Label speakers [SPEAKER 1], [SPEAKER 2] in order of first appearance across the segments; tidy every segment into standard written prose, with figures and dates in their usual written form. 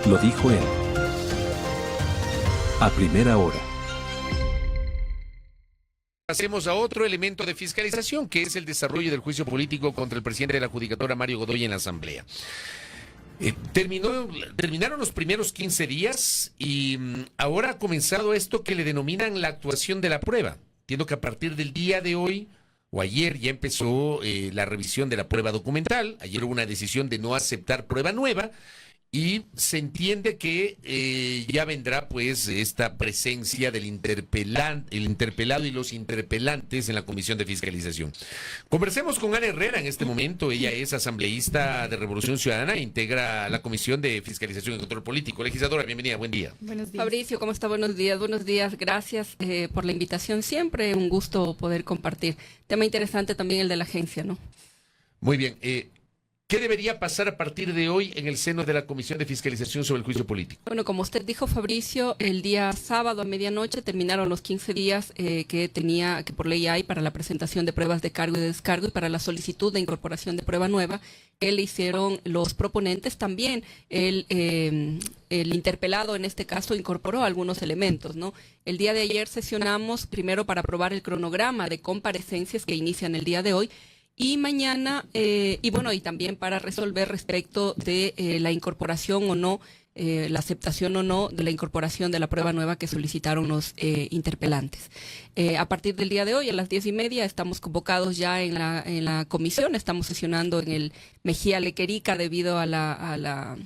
[SPEAKER 1] Lo dijo él. A primera hora.
[SPEAKER 2] Pasemos a otro elemento de fiscalización, que es el desarrollo del juicio político contra el presidente de la Judicatura, Mario Godoy, en la Asamblea. Terminaron los primeros 15 días y ahora ha comenzado esto que le denominan la actuación de la prueba. Entiendo que a partir del día de hoy o ayer ya empezó la revisión de la prueba documental. Ayer hubo una decisión de no aceptar prueba nueva y se entiende que ya vendrá pues esta presencia del interpelado y los interpelantes en la Comisión de Fiscalización. Conversemos con Ana Herrera en este momento. Ella es asambleísta de Revolución Ciudadana e integra la Comisión de Fiscalización y Control Político. Legisladora, bienvenida, buen día.
[SPEAKER 3] Buenos días. Fabricio, ¿cómo está? Buenos días, gracias por la invitación. Siempre un gusto poder compartir. Tema interesante también el de la agencia, ¿no?
[SPEAKER 2] Muy bien. ¿Qué debería pasar a partir de hoy en el seno de la Comisión de Fiscalización sobre el juicio político?
[SPEAKER 3] Bueno, como usted dijo, Fabricio, el día sábado a medianoche terminaron los 15 días que por ley hay para la presentación de pruebas de cargo y de descargo y para la solicitud de incorporación de prueba nueva que le hicieron los proponentes. También el interpelado en este caso incorporó algunos elementos, ¿no? El día de ayer sesionamos primero para aprobar el cronograma de comparecencias que inician el día de hoy. Y mañana, y también para resolver respecto de la incorporación o no, la aceptación o no de la incorporación de la prueba nueva que solicitaron los interpelantes. A partir del día de hoy, a las 10:30, estamos convocados ya en la comisión, estamos sesionando en el Mejía Lequerica debido a la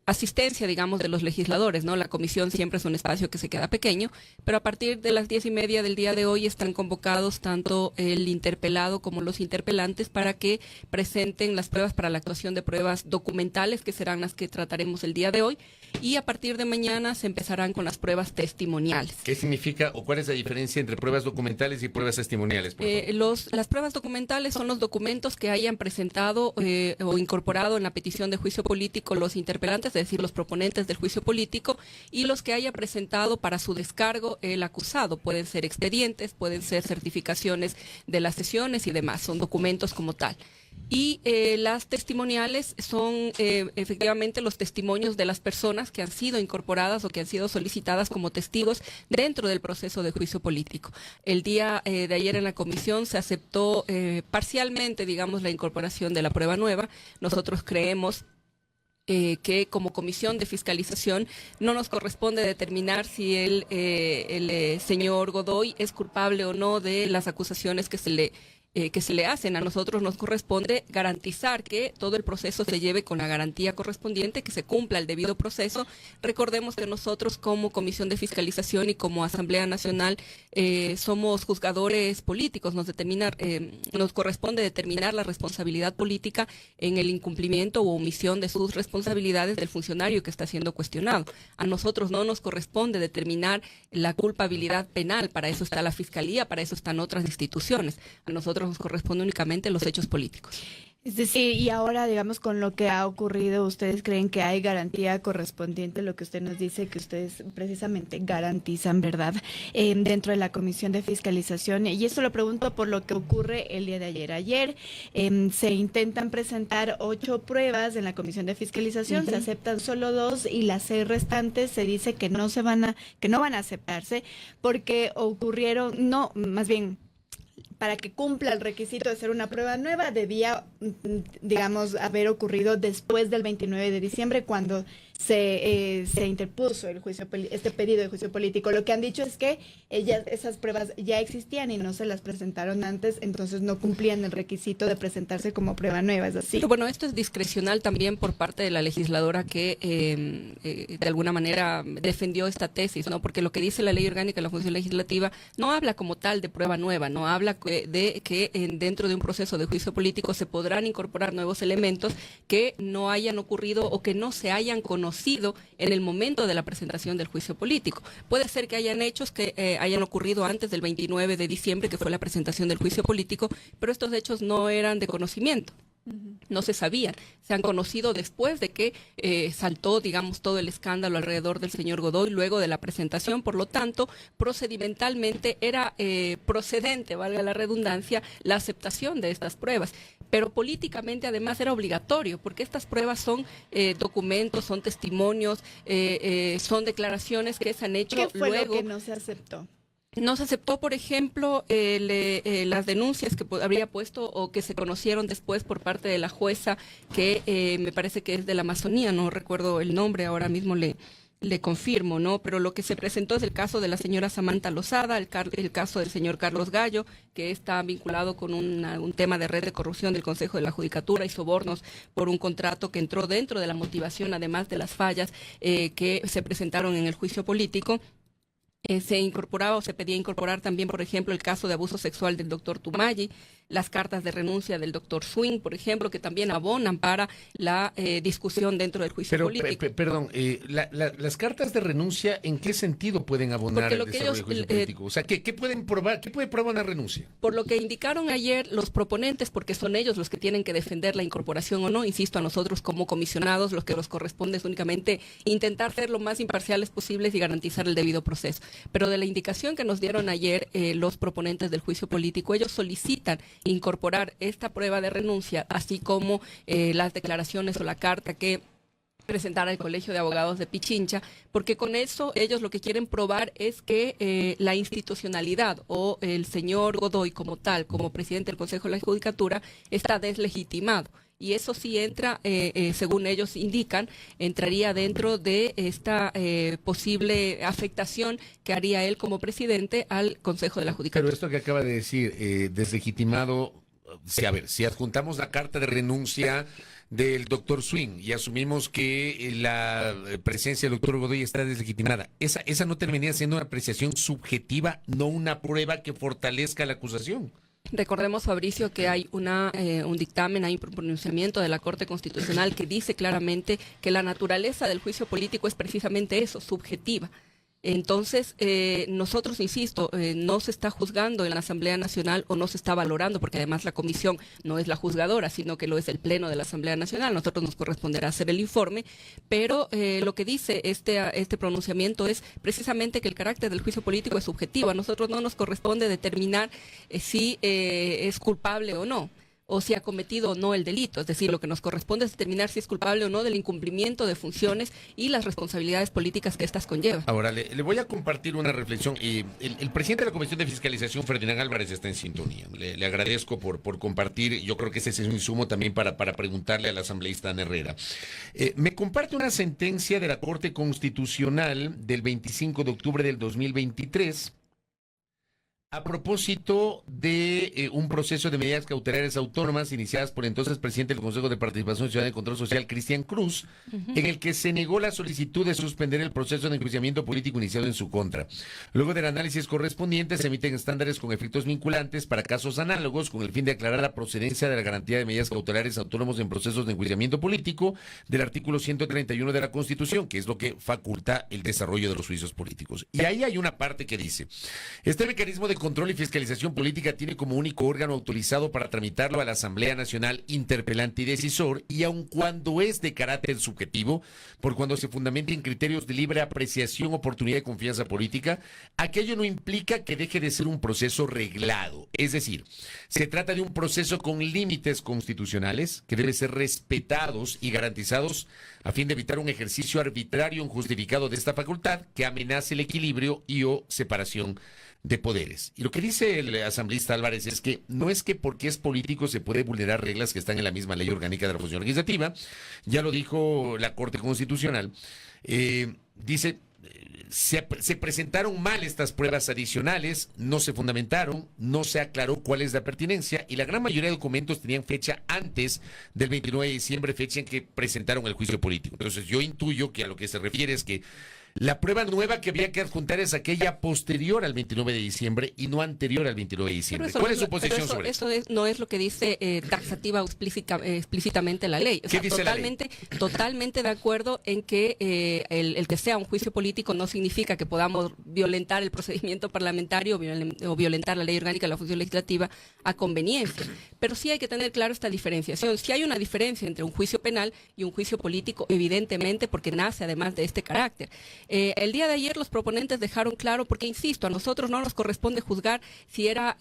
[SPEAKER 3] asistencia, digamos, de los legisladores, ¿no? La comisión siempre es un espacio que se queda pequeño, pero a partir de las 10:30 del día de hoy están convocados tanto el interpelado como los interpelantes para que presenten las pruebas para la actuación de pruebas documentales, que serán las que trataremos el día de hoy, y a partir de mañana se empezarán con las pruebas testimoniales.
[SPEAKER 2] ¿Qué significa o cuál es la diferencia entre pruebas documentales y pruebas testimoniales, por favor?
[SPEAKER 3] Las pruebas documentales son los documentos que hayan presentado o incorporado en la petición de juicio político los interpelantes, es decir, los proponentes del juicio político, y los que haya presentado para su descargo el acusado. Pueden ser expedientes, pueden ser certificaciones de las sesiones y demás, son documentos como tal. Y las testimoniales son efectivamente los testimonios de las personas que han sido incorporadas o que han sido solicitadas como testigos dentro del proceso de juicio político. El día de ayer en la comisión se aceptó parcialmente, digamos, la incorporación de la prueba nueva. Nosotros creemos que como comisión de fiscalización no nos corresponde determinar si el señor Godoy es culpable o no de las acusaciones que se le hacen. A nosotros nos corresponde garantizar que todo el proceso se lleve con la garantía correspondiente, que se cumpla el debido proceso. Recordemos que nosotros como Comisión de Fiscalización y como Asamblea Nacional somos juzgadores políticos. Nos corresponde determinar la responsabilidad política en el incumplimiento u omisión de sus responsabilidades del funcionario que está siendo cuestionado. A nosotros no nos corresponde determinar la culpabilidad penal. Para eso está la Fiscalía, para eso están otras instituciones. A nosotros nos corresponde únicamente los hechos políticos.
[SPEAKER 4] Es decir, y ahora, digamos, con lo que ha ocurrido, ¿ustedes creen que hay garantía correspondiente? Lo que usted nos dice, que ustedes precisamente garantizan, ¿verdad?, dentro de la Comisión de Fiscalización. Y esto lo pregunto por lo que ocurre el día de ayer. Ayer se intentan presentar 8 pruebas en la Comisión de Fiscalización, se aceptan solo 2 y las 6 restantes se dice que no van a aceptarse porque para que cumpla el requisito de ser una prueba nueva, debía, digamos, haber ocurrido después del 29 de diciembre, cuando se interpuso este pedido de juicio político. Lo que han dicho es que esas pruebas ya existían y no se las presentaron antes, entonces no cumplían el requisito de presentarse como prueba nueva, ¿es así?
[SPEAKER 3] Pero bueno, esto es discrecional también por parte de la legisladora que de alguna manera defendió esta tesis, ¿no? Porque lo que dice la Ley Orgánica de la Función Legislativa no habla como tal de prueba nueva, no habla de que dentro de un proceso de juicio político se podrán incorporar nuevos elementos que no hayan ocurrido o que no se hayan conocido en el momento de la presentación del juicio político. Puede ser que hayan hechos que hayan ocurrido antes del 29 de diciembre, que fue la presentación del juicio político, pero estos hechos no eran de conocimiento. No se sabían, se han conocido después de que saltó, digamos, todo el escándalo alrededor del señor Godoy luego de la presentación. Por lo tanto, procedimentalmente era procedente, valga la redundancia, la aceptación de estas pruebas. pero políticamente además era obligatorio, porque estas pruebas son documentos, son testimonios, son declaraciones que se han hecho
[SPEAKER 4] ¿Qué fue
[SPEAKER 3] luego.
[SPEAKER 4] lo que no se aceptó?
[SPEAKER 3] No se aceptó, por ejemplo, las denuncias que habría puesto o que se conocieron después por parte de la jueza, que me parece que es de la Amazonía, no recuerdo el nombre, ahora mismo le confirmo, ¿no? Pero lo que se presentó es el caso de la señora Samantha Lozada, el caso del señor Carlos Gallo, que está vinculado con un tema de red de corrupción del Consejo de la Judicatura y sobornos por un contrato que entró dentro de la motivación, además de las fallas que se presentaron en el juicio político. Se incorporaba o se pedía incorporar también, por ejemplo, el caso de abuso sexual del doctor Tumayi, las cartas de renuncia del doctor Swing, por ejemplo, que también abonan para la discusión dentro del juicio político.
[SPEAKER 2] Perdón, las cartas de renuncia, ¿en qué sentido pueden abonar el desarrollo del juicio político? O sea, ¿qué pueden probar? ¿Qué puede probar una renuncia?
[SPEAKER 3] Por lo que indicaron ayer los proponentes, porque son ellos los que tienen que defender la incorporación o no, insisto, a nosotros como comisionados, lo que nos corresponde es únicamente intentar ser lo más imparciales posibles y garantizar el debido proceso. Pero de la indicación que nos dieron ayer los proponentes del juicio político, ellos solicitan incorporar esta prueba de renuncia, así como las declaraciones o la carta que presentara el Colegio de Abogados de Pichincha, porque con eso ellos lo que quieren probar es que la institucionalidad o el señor Godoy como tal, como presidente del Consejo de la Judicatura, está deslegitimado. Y eso sí entra, según ellos indican, entraría dentro de esta posible afectación que haría él como presidente al Consejo de la Judicatura.
[SPEAKER 2] Pero esto que acaba de decir, deslegitimado, si adjuntamos la carta de renuncia del doctor Swing y asumimos que la presencia del doctor Godoy está deslegitimada, esa no terminaría siendo una apreciación subjetiva, no una prueba que fortalezca la acusación.
[SPEAKER 3] Recordemos, Fabricio, que hay un dictamen, hay un pronunciamiento de la Corte Constitucional que dice claramente que la naturaleza del juicio político es precisamente eso, subjetiva. Entonces, nosotros, insisto, no se está juzgando en la Asamblea Nacional o no se está valorando, porque además la comisión no es la juzgadora, sino que lo es el Pleno de la Asamblea Nacional. Nosotros nos corresponderá hacer el informe, pero lo que dice este pronunciamiento es precisamente que el carácter del juicio político es subjetivo. A nosotros no nos corresponde determinar si es culpable o no, o si ha cometido o no el delito. Es decir, lo que nos corresponde es determinar si es culpable o no del incumplimiento de funciones y las responsabilidades políticas que éstas conllevan.
[SPEAKER 2] Ahora, le voy a compartir una reflexión. El presidente de la Comisión de Fiscalización, Ferdinand Álvarez, está en sintonía. Le agradezco por compartir. Yo creo que ese es un insumo también para preguntarle al asambleísta Ana Herrera. Me comparte una sentencia de la Corte Constitucional del 25 de octubre del 2023, a propósito de un proceso de medidas cautelares autónomas iniciadas por el entonces presidente del Consejo de Participación Ciudadana y Control Social, Cristian Cruz, en el que se negó la solicitud de suspender el proceso de enjuiciamiento político iniciado en su contra. Luego del análisis correspondiente, se emiten estándares con efectos vinculantes para casos análogos con el fin de aclarar la procedencia de la garantía de medidas cautelares autónomos en procesos de enjuiciamiento político del artículo 131 de la Constitución, que es lo que faculta el desarrollo de los juicios políticos. Y ahí hay una parte que dice: este mecanismo de control y fiscalización política tiene como único órgano autorizado para tramitarlo a la Asamblea Nacional interpelante y decisor, y aun cuando es de carácter subjetivo, por cuando se fundamenta en criterios de libre apreciación, oportunidad y confianza política, aquello no implica que deje de ser un proceso reglado. Es decir, se trata de un proceso con límites constitucionales que deben ser respetados y garantizados a fin de evitar un ejercicio arbitrario o injustificado de esta facultad que amenace el equilibrio y o separación de poderes. Y lo que dice el asambleísta Álvarez es que no es que porque es político se puede vulnerar reglas que están en la misma ley orgánica de la función legislativa. Ya lo dijo la Corte Constitucional. Dice, se presentaron mal estas pruebas adicionales, no se fundamentaron, no se aclaró cuál es la pertinencia, y la gran mayoría de documentos tenían fecha antes del 29 de diciembre, fecha en que presentaron el juicio político. Entonces yo intuyo que a lo que se refiere es que la prueba nueva que había que adjuntar es aquella posterior al 29 de diciembre y no anterior al 29 de diciembre. ¿Cuál es su posición sobre eso?
[SPEAKER 3] Eso no es lo que dice taxativa o explícitamente la ley. O sea,
[SPEAKER 2] ¿qué dice la ley?
[SPEAKER 3] Totalmente de acuerdo en que el que sea un juicio político no significa que podamos violentar el procedimiento parlamentario o violentar la ley orgánica de la función legislativa a conveniencia. Pero sí hay que tener claro esta diferenciación. Sí hay una diferencia entre un juicio penal y un juicio político, evidentemente, porque nace además de este carácter. El día de ayer los proponentes dejaron claro, porque insisto, a nosotros no nos corresponde juzgar si era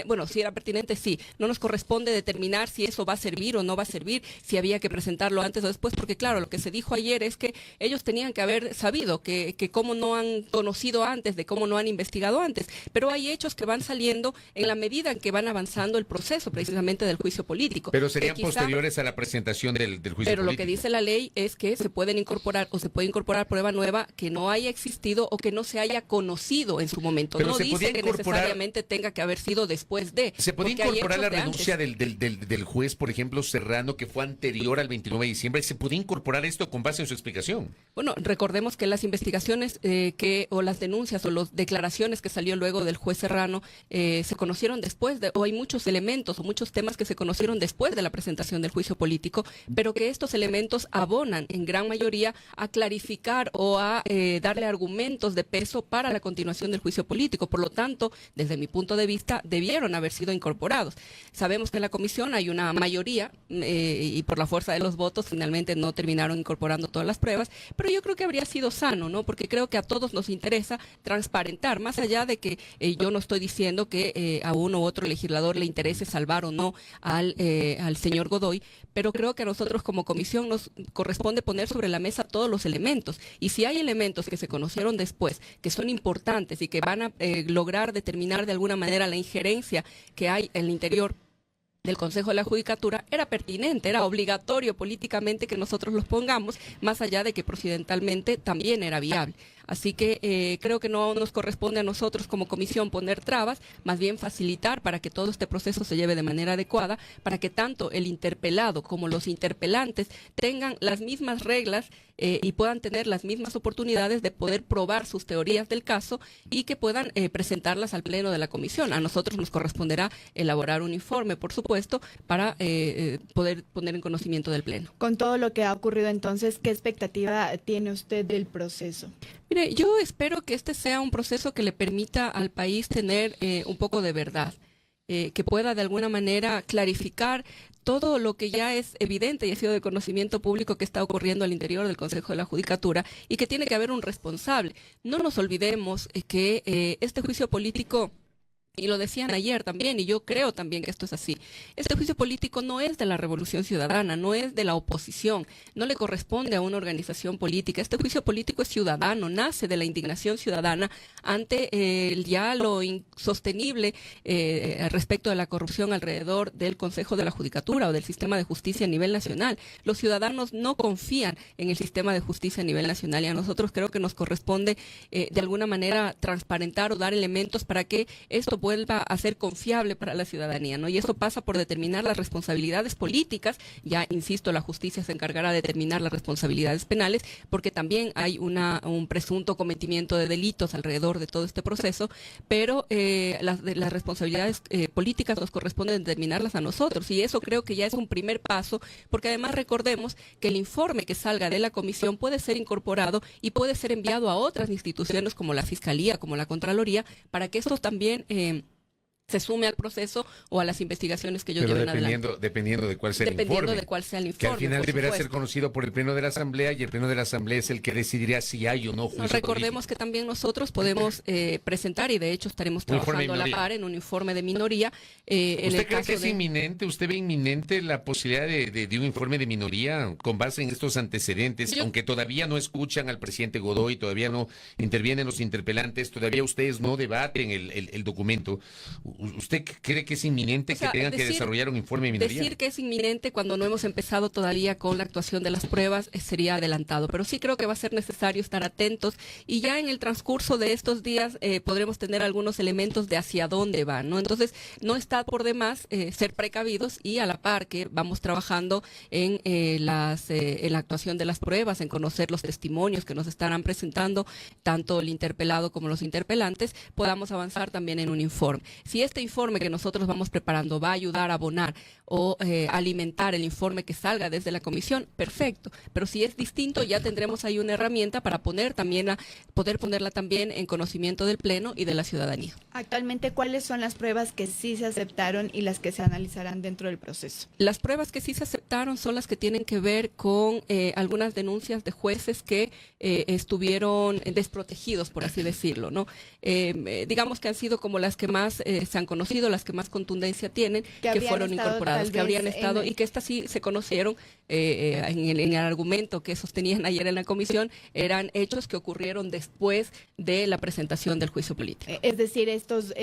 [SPEAKER 3] bueno, si era pertinente, sí. No nos corresponde determinar si eso va a servir o no va a servir, si había que presentarlo antes o después, porque claro, lo que se dijo ayer es que ellos tenían que haber sabido que cómo no han conocido antes, de cómo no han investigado antes, pero hay hechos que van saliendo en la medida en que van avanzando el proceso precisamente del juicio político.
[SPEAKER 2] Pero serían posteriores a la presentación del juicio político.
[SPEAKER 3] Pero lo que dice la ley es que se pueden incorporar o se puede incorporar prueba nueva que no haya existido o que no se haya conocido en su momento.
[SPEAKER 2] Pero
[SPEAKER 3] no dice que necesariamente tenga que haber sido después de.
[SPEAKER 2] ¿Se puede incorporar la renuncia del juez, por ejemplo, Serrano, que fue anterior al 29 de diciembre? ¿Se puede incorporar esto con base en su explicación?
[SPEAKER 3] Bueno, recordemos que las investigaciones o las denuncias o las declaraciones que salió luego del juez Serrano se conocieron después o hay muchos elementos o muchos temas que se conocieron después de la presentación del juicio político, pero que estos elementos abonan en gran mayoría a clarificar o a darle argumentos de peso para la continuación del juicio político. Por lo tanto, desde mi punto de vista, debieron haber sido incorporados. Sabemos que en la comisión hay una mayoría y por la fuerza de los votos finalmente no terminaron incorporando todas las pruebas, pero yo creo que habría sido sano, ¿no? Porque creo que a todos nos interesa transparentar, más allá de que yo no estoy diciendo que a uno u otro legislador le interese salvar o no al señor Godoy, pero creo que a nosotros como comisión nos corresponde poner sobre la mesa todos los elementos, y si hay elementos que se conocieron después, que son importantes y que van a lograr determinar de alguna manera la injerencia que hay en el interior del Consejo de la Judicatura, era pertinente, era obligatorio políticamente que nosotros los pongamos, más allá de que procedimentalmente también era viable. Así que creo que no nos corresponde a nosotros como comisión poner trabas, más bien facilitar para que todo este proceso se lleve de manera adecuada, para que tanto el interpelado como los interpelantes tengan las mismas reglas y puedan tener las mismas oportunidades de poder probar sus teorías del caso y que puedan presentarlas al pleno de la comisión. A nosotros nos corresponderá elaborar un informe, por supuesto, para poder poner en conocimiento del pleno.
[SPEAKER 4] Con todo lo que ha ocurrido entonces, ¿qué expectativa tiene usted del proceso?
[SPEAKER 3] Mire, yo espero que este sea un proceso que le permita al país tener un poco de verdad, que pueda de alguna manera clarificar todo lo que ya es evidente y ha sido de conocimiento público que está ocurriendo al interior del Consejo de la Judicatura y que tiene que haber un responsable. No nos olvidemos que este juicio político, y lo decían ayer también, y yo creo también que esto es así, este juicio político no es de la Revolución Ciudadana, no es de la oposición, no le corresponde a una organización política. Este juicio político es ciudadano, nace de la indignación ciudadana ante ya lo insostenible respecto de la corrupción alrededor del Consejo de la Judicatura o del sistema de justicia a nivel nacional. Los ciudadanos no confían en el sistema de justicia a nivel nacional y a nosotros creo que nos corresponde de alguna manera transparentar o dar elementos para que esto vuelva a ser confiable para la ciudadanía, ¿no? Y eso pasa por determinar las responsabilidades políticas. Ya, insisto, la justicia se encargará de determinar las responsabilidades penales, porque también hay un presunto cometimiento de delitos alrededor de todo este proceso, pero las responsabilidades políticas nos corresponden determinarlas a nosotros, y eso creo que ya es un primer paso, porque además recordemos que el informe que salga de la comisión puede ser incorporado y puede ser enviado a otras instituciones como la Fiscalía, como la Contraloría, para que estos también se sume al proceso o a las investigaciones que ellos lleven adelante.
[SPEAKER 2] Dependiendo de cuál sea el informe.
[SPEAKER 3] Dependiendo de cuál sea el informe.
[SPEAKER 2] Que al final deberá ser conocido por el Pleno de la Asamblea, y el Pleno de la Asamblea es el que decidirá si hay o no juicio político.
[SPEAKER 3] Recordemos que también nosotros podemos presentar, y de hecho estaremos trabajando a la par en un informe de minoría.
[SPEAKER 2] ¿Usted cree que es inminente? ¿Usted ve inminente la posibilidad de un informe de minoría con base en estos antecedentes? Aunque todavía no escuchan al presidente Godoy, todavía no intervienen los interpelantes, todavía ustedes no debaten el documento. ¿Usted cree que es inminente que tengan que desarrollar un informe de minoría?
[SPEAKER 3] Decir que es inminente cuando no hemos empezado todavía con la actuación de las pruebas sería adelantado, pero sí creo que va a ser necesario estar atentos, y ya en el transcurso de estos días podremos tener algunos elementos de hacia dónde van, ¿no? Entonces, no está por demás ser precavidos, y a la par que vamos trabajando en la actuación de las pruebas, en conocer los testimonios que nos estarán presentando tanto el interpelado como los interpelantes, podamos avanzar también en un informe. Si este informe que nosotros vamos preparando va a ayudar a abonar o alimentar el informe que salga desde la comisión, perfecto. Pero si es distinto, ya tendremos ahí una herramienta para poder ponerla también en conocimiento del Pleno y de la ciudadanía.
[SPEAKER 4] Actualmente, ¿cuáles son las pruebas que sí se aceptaron y las que se analizarán dentro del proceso?
[SPEAKER 3] Las pruebas que sí se aceptaron son las que tienen que ver con algunas denuncias de jueces que estuvieron desprotegidos, por así decirlo, ¿no? Digamos que han sido como las que más se han conocido, las que más contundencia tienen, que fueron incorporadas, que habrían estado y que estas sí se conocieron en el argumento que sostenían ayer en la comisión, eran hechos que ocurrieron después de la presentación del juicio político.
[SPEAKER 4] Es decir, estos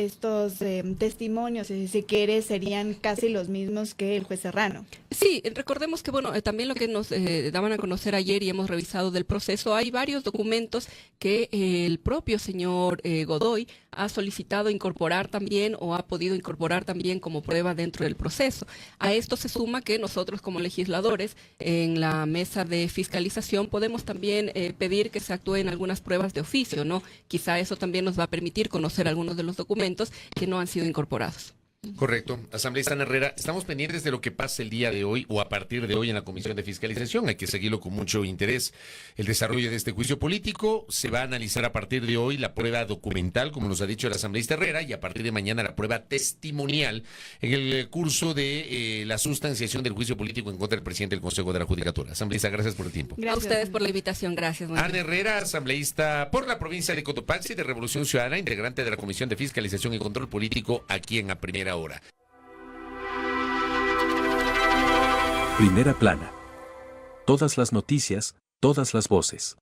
[SPEAKER 4] testimonios, si quieres, serían casi los mismos que el juez Serrano.
[SPEAKER 3] Sí, recordemos que, bueno, también lo que nos daban a conocer ayer y hemos revisado del proceso, hay varios documentos que el propio señor Godoy ha solicitado incorporar también o ha podido incorporar también como prueba dentro del proceso. A esto se suma que nosotros como legisladores en la mesa de fiscalización podemos también pedir que se actúen algunas pruebas de oficio, ¿no? Quizá eso también nos va a permitir conocer algunos de los documentos que no han sido incorporados.
[SPEAKER 2] Correcto. Asambleísta Ana Herrera, estamos pendientes de lo que pase el día de hoy o a partir de hoy en la Comisión de Fiscalización. Hay que seguirlo con mucho interés. El desarrollo de este juicio político se va a analizar a partir de hoy la prueba documental, como nos ha dicho el asambleísta Herrera, y a partir de mañana la prueba testimonial en el curso de la sustanciación del juicio político en contra del presidente del Consejo de la Judicatura. Asambleísta, gracias por el tiempo.
[SPEAKER 3] Gracias a ustedes por la invitación. Gracias.
[SPEAKER 2] Ana Herrera, asambleísta por la provincia de Cotopaxi de Revolución Ciudadana, integrante de la Comisión de Fiscalización y Control Político aquí en A Primera Hora.
[SPEAKER 1] Primera plana. Todas las noticias, todas las voces.